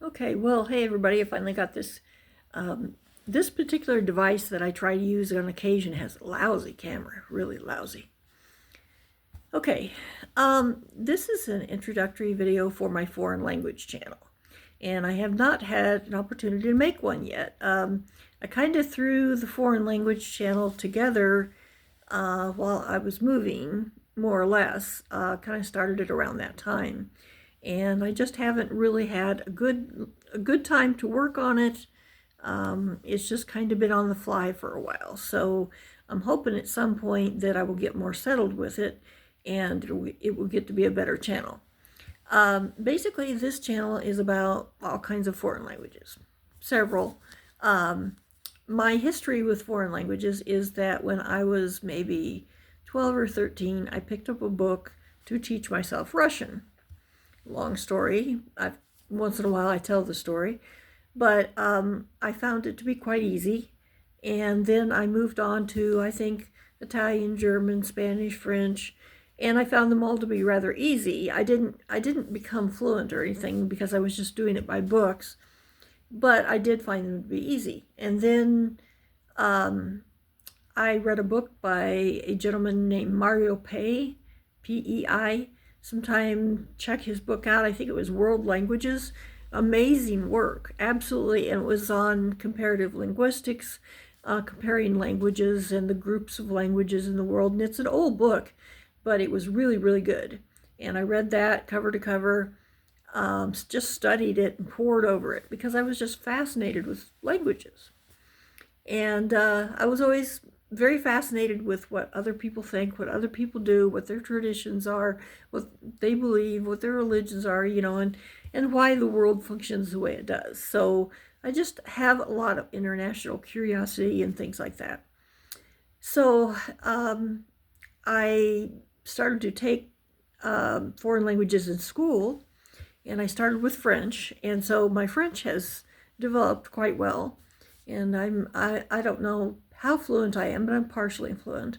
Okay, well, hey everybody, I finally got this. This particular device that I try to use on occasion has a lousy camera, really lousy. Okay, this is an introductory video for my foreign language channel, and I have not had an opportunity to make one yet. I kind of threw the foreign language channel together while I was moving, more or less. Kind of started it around that time, and I just haven't really had a good time to work on it. It's just kind of been on the fly for a while, so I'm hoping at some point that I will get more settled with it, and it will get to be a better channel. Basically, this channel is about all kinds of foreign languages, several. My history with foreign languages is that when I was maybe 12 or 13, I picked up a book to teach myself Russian. Long story. Once in a while I tell the story, but I found it to be quite easy. And then I moved on to, I think, Italian, German, Spanish, French, and I found them all to be rather easy. I didn't become fluent or anything because I was just doing it by books, but I did find them to be easy. And then I read a book by a gentleman named Mario Pei, P-E-I. Sometime check his book out. I think it was World Languages. Amazing work, absolutely. And it was on comparative linguistics, comparing languages and the groups of languages in the world. And it's an old book, but it was really, really good. And I read that cover to cover, just studied it and pored over it because I was just fascinated with languages. And I was always very fascinated with what other people think, what other people do, what their traditions are, what they believe, what their religions are, and why the world functions the way it does. So I just have a lot of international curiosity and things like that. So I started to take foreign languages in school, and I started with French, and so my French has developed quite well. And I don't know how fluent I am, but I'm partially fluent.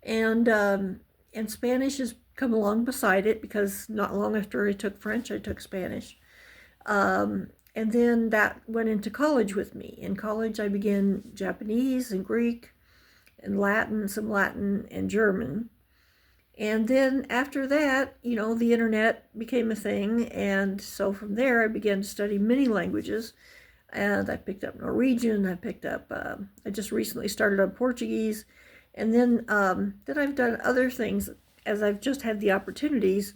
And Spanish has come along beside it because not long after I took French, I took Spanish. And then that went into college with me. In college, I began Japanese and Greek and Latin, some Latin and German. And then after that, the internet became a thing. And so from there, I began to study many languages. And I picked up Norwegian. I just recently started on Portuguese. And then I've done other things as I've just had the opportunities.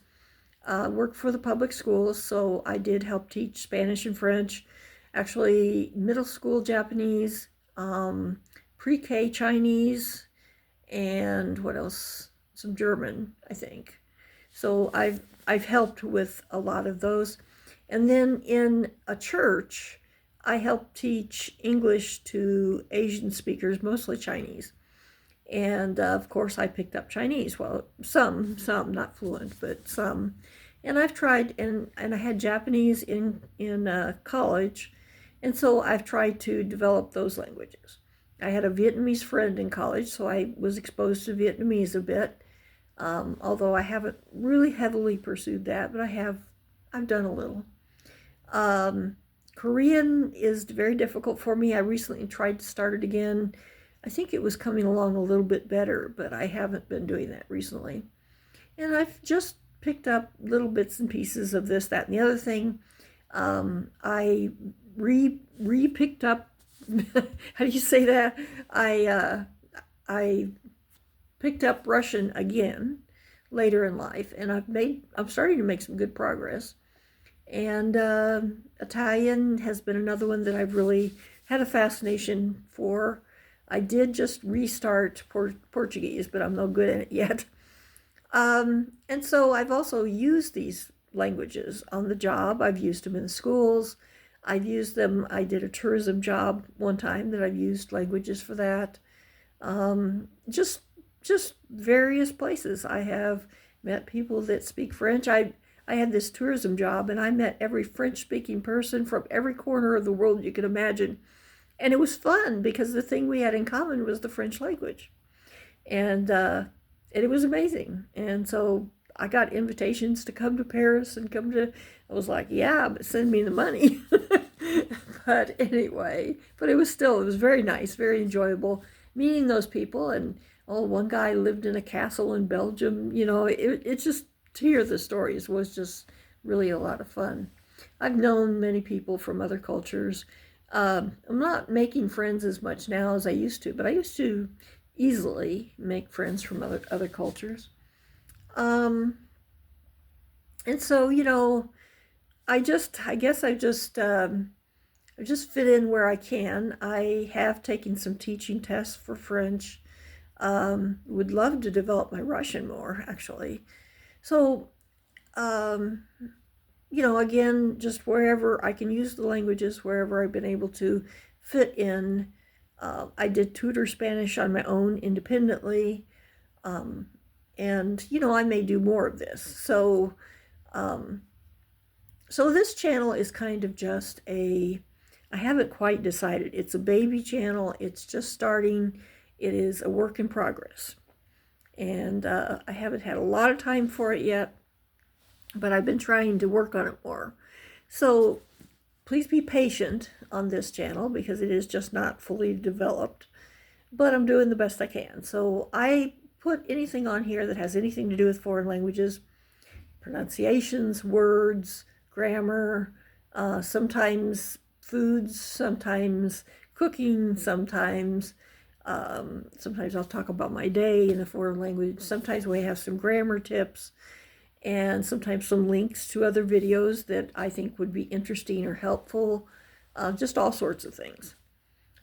Worked for the public schools, so I did help teach Spanish and French, actually middle school Japanese, pre-K Chinese, and what else? Some German, I think. So I've helped with a lot of those. And then in a church, I helped teach English to Asian speakers, mostly Chinese. And of course, I picked up Chinese. Well, some, not fluent, but some. And I've tried, and I had Japanese in college, and so I've tried to develop those languages. I had a Vietnamese friend in college, so I was exposed to Vietnamese a bit, although I haven't really heavily pursued that, but I've done a little. Korean is very difficult for me. I recently tried to start it again. I think it was coming along a little bit better, but I haven't been doing that recently. And I've just picked up little bits and pieces of this, that, and the other thing. I re-picked up, how do you say that? I picked up Russian again later in life, and I'm starting to make some good progress. And Italian has been another one that I've really had a fascination for. I did just restart Portuguese, but I'm no good at it yet. And so I've also used these languages on the job. I've used them in schools. I've used them. I did a tourism job one time that I've used languages for that. Just various places. I have met people that speak French. I had this tourism job, and I met every French-speaking person from every corner of the world you could imagine. And it was fun because the thing we had in common was the French language. And it was amazing. And so I got invitations to come to Paris and come to, I was like, yeah, but send me the money. But anyway, but it was very nice, very enjoyable meeting those people. And oh, one guy lived in a castle in Belgium. It's just, to hear the stories was just really a lot of fun. I've known many people from other cultures. I'm not making friends as much now as I used to, but I used to easily make friends from other cultures. Um, and so, I just fit in where I can. I have taken some teaching tests for French. Would love to develop my Russian more, actually. So, um, again, just wherever I can use the languages, wherever I've been able to fit in. I did tutor Spanish on my own independently. Um, and, I may do more of this. Um, so this channel is kind of just I haven't quite decided. It's a baby channel. It's just starting. It is a work in progress. And I haven't had a lot of time for it yet, but I've been trying to work on it more. So please be patient on this channel because it is just not fully developed, but I'm doing the best I can. So I put anything on here that has anything to do with foreign languages, pronunciations, words, grammar, sometimes foods, sometimes cooking, sometimes I'll talk about my day in a foreign language. Sometimes we have some grammar tips, and sometimes some links to other videos that I think would be interesting or helpful. Just all sorts of things.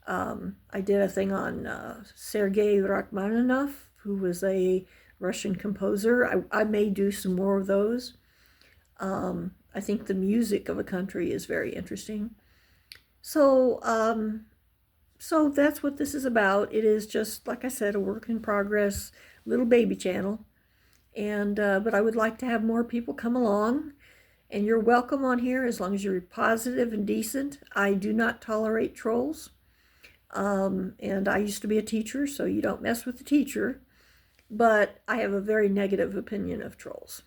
I did a thing on Sergei Rachmaninoff, who was a Russian composer. I may do some more of those. I think the music of a country is very interesting. So that's what this is about. It is just, like I said, a work in progress, little baby channel. And but I would like to have more people come along, and you're welcome on here as long as you're positive and decent. I do not tolerate trolls. And I used to be a teacher, so you don't mess with the teacher. But I have a very negative opinion of trolls.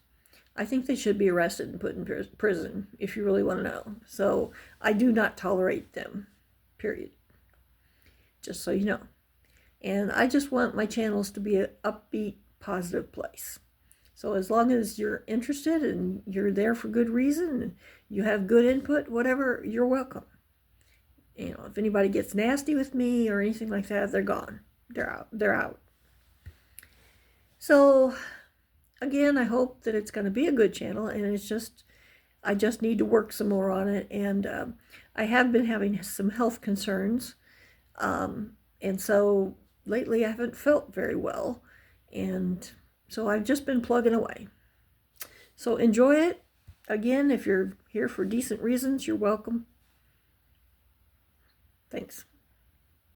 I think they should be arrested and put in prison, if you really want to know. So I do not tolerate them, period. Just so you know. And I just want my channels to be an upbeat, positive place. So as long as you're interested and you're there for good reason, and you have good input, whatever, you're welcome. If anybody gets nasty with me or anything like that, they're gone. They're out. So again, I hope that it's going to be a good channel, and I just need to work some more on it. And I have been having some health concerns. And so lately I haven't felt very well. And so I've just been plugging away. So enjoy it. Again, if you're here for decent reasons, you're welcome. Thanks.